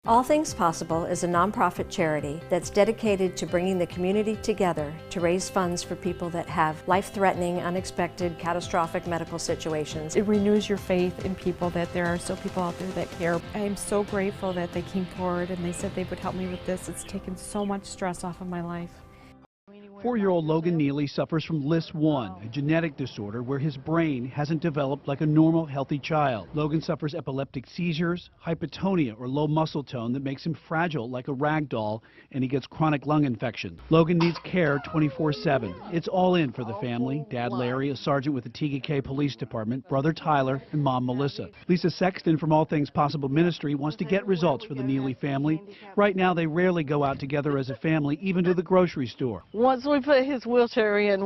All Things Possible is a nonprofit charity that's dedicated to bringing the community together to raise funds for people that have life-threatening, unexpected, catastrophic medical situations. It renews your faith in people, that there are still people out there that care. I am so grateful that they came forward and they said they would help me with this. It's taken so much stress off of my life. 4-year-old Logan Neely suffers from LIS1, a genetic disorder where his brain hasn't developed like a normal, healthy child. Logan suffers epileptic seizures, hypotonia or low muscle tone that makes him fragile like a rag doll, and he gets chronic lung infection. Logan needs care 24/7. It's all in for the family. Dad Larry, a sergeant with the TKK Police Department, brother Tyler, and mom Melissa. Lisa Sexton from All Things Possible Ministry wants to get results for the Neely family. Right now, they rarely go out together as a family, even to the grocery store. Once we put his wheelchair in,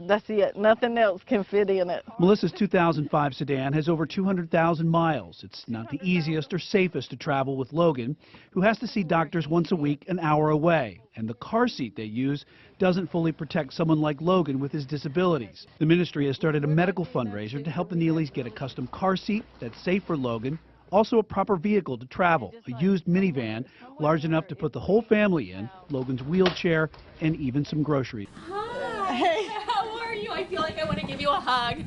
that's it. Nothing else can fit in it. Melissa's 2005 sedan has over 200,000 miles. It's not the easiest or safest to travel with Logan, who has to see doctors once a week, an hour away. And the car seat they use doesn't fully protect someone like Logan with his disabilities. The ministry has started a medical fundraiser to help the Neelys get a custom car seat that's safe for Logan, also a proper vehicle to travel, a used minivan large enough to put the whole family in, Logan's wheelchair, and even some groceries. Hi, hey. How are you? I feel like I want to give you a hug.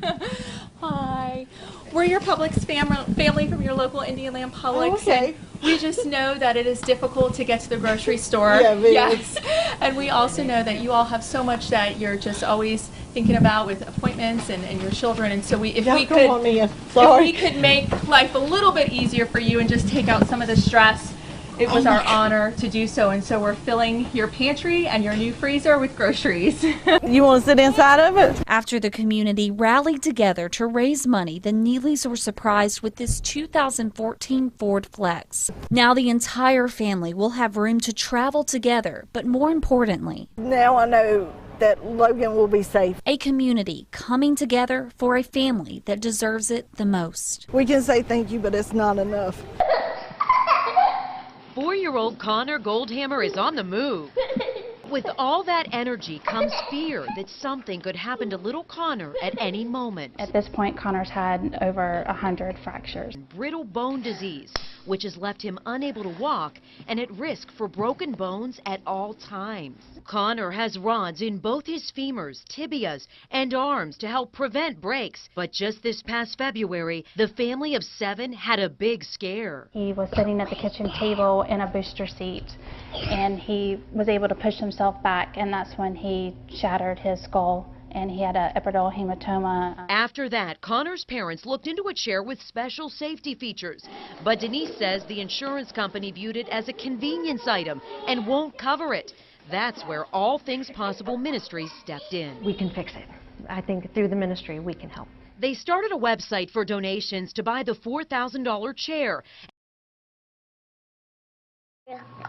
Hi. We're your Publix family from your local Indianland Publix. Oh, okay. We just know that it is difficult to get to the grocery store. Yeah, yes. And we also know that you all have so much that you're just always thinking about with appointments and your children. And so if we could make life a little bit easier for you and just take out some of the stress, it was our honor to do so. And so we're filling your pantry and your new freezer with groceries. You want to sit inside of it? After the community rallied together to raise money, the Neelys were surprised with this 2014 Ford Flex. Now the entire family will have room to travel together, but more importantly, now I know that Logan will be safe. A community coming together for a family that deserves it the most. We can say thank you, but it's not enough. 4-year-old Connor Goldhammer is on the move. With all that energy comes fear that something could happen to little Connor at any moment. At this point, Connor's had over 100 fractures. Brittle bone disease, which has left him unable to walk and at risk for broken bones at all times. Connor has rods in both his femurs, tibias, and arms to help prevent breaks. But just this past February, the family of 7 had a big scare. He was sitting at the kitchen table in a booster seat, and he was able to push himself back, and that's when he shattered his skull, and he had an epidural hematoma. After that, Connor's parents looked into a chair with special safety features, but Denise says the insurance company viewed it as a convenience item and won't cover it. That's where All Things Possible Ministries stepped in. We can fix it. I think through the ministry we can help. They started a website for donations to buy the $4,000 chair.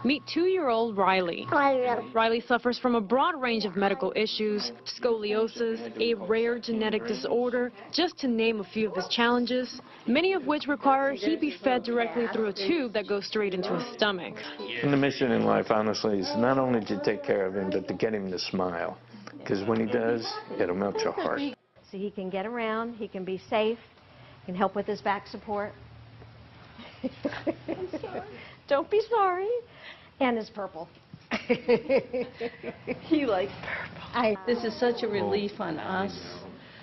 Meet 2-year-old Riley. Riley suffers from a broad range of medical issues, scoliosis, a rare genetic disorder, just to name a few of his challenges, many of which require he be fed directly through a tube that goes straight into his stomach. And the mission in life, honestly, is not only to take care of him, but to get him to smile. Because when he does, it'll melt your heart. So he can get around, he can be safe, can help with his back support. Don't be sorry. And it's purple. He likes purple. This is such a relief on us.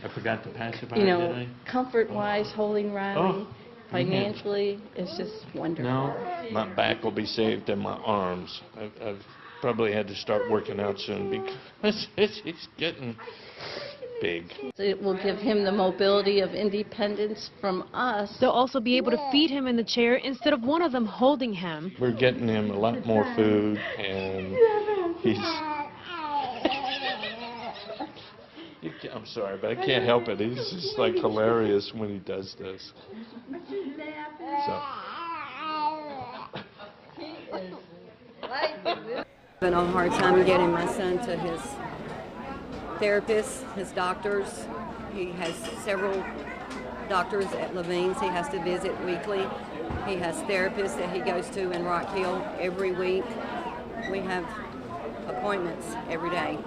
I forgot to pacify you know, comfort-wise, holding Riley, financially, it's just wonderful. No, my back will be saved and my arms. I've probably had to start working out soon because it's getting big. It will give him the mobility of independence from us. They'll also be able to feed him in the chair instead of one of them holding him. We're getting him a lot more food, and I'm sorry, but I can't help it. He's just like hilarious when he does this. So. Been a hard time getting my son to his therapists, his doctors. He has several doctors at Levine's he has to visit weekly. He has therapists that he goes to in Rock Hill every week. We have appointments every day,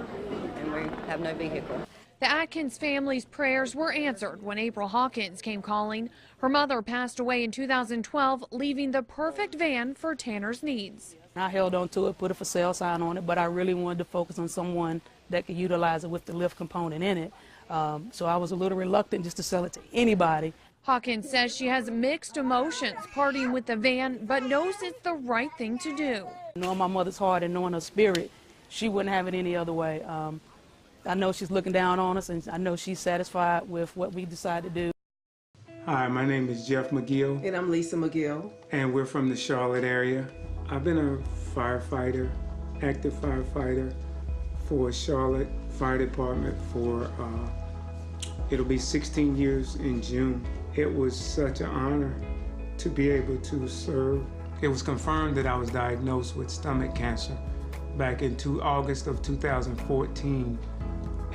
and we have no vehicle. The Atkins family's prayers were answered when April Hawkins came calling. Her mother passed away in 2012, leaving the perfect van for Tanner's needs. I held on to it, put a for sale sign on it, but I really wanted to focus on someone that could utilize it with the lift component in it. So I was a little reluctant just to sell it to anybody. Hawkins says she has mixed emotions parting with the van, but knows it's the right thing to do. Knowing my mother's heart and knowing her spirit, she wouldn't have it any other way. I know she's looking down on us, and I know she's satisfied with what we decide to do. Hi, my name is Jeff McGill. And I'm Lisa McGill. And we're from the Charlotte area. I've been a firefighter, active firefighter for Charlotte Fire Department for, it'll be 16 years in June. It was such an honor to be able to serve. It was confirmed that I was diagnosed with stomach cancer back in August of 2014.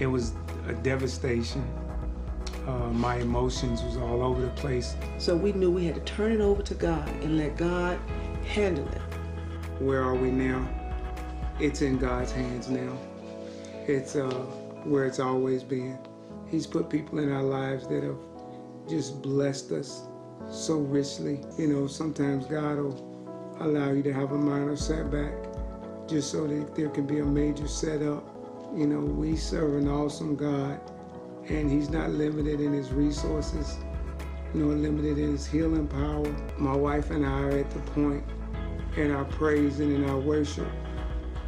It was a devastation. My emotions was all over the place. So we knew we had to turn it over to God and let God handle it. Where are we now? It's in God's hands now. It's where it's always been. He's put people in our lives that have just blessed us so richly. You know, sometimes God will allow you to have a minor setback just so that there can be a major setup. You know, we serve an awesome God, and He's not limited in His resources, nor limited in His healing power. My wife and I are at the point in our praise and in our worship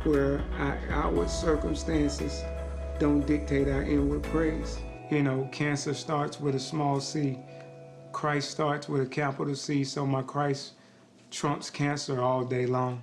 where our outward circumstances don't dictate our inward praise. You know, cancer starts with a small c. Christ starts with a capital C, so my Christ trumps cancer all day long.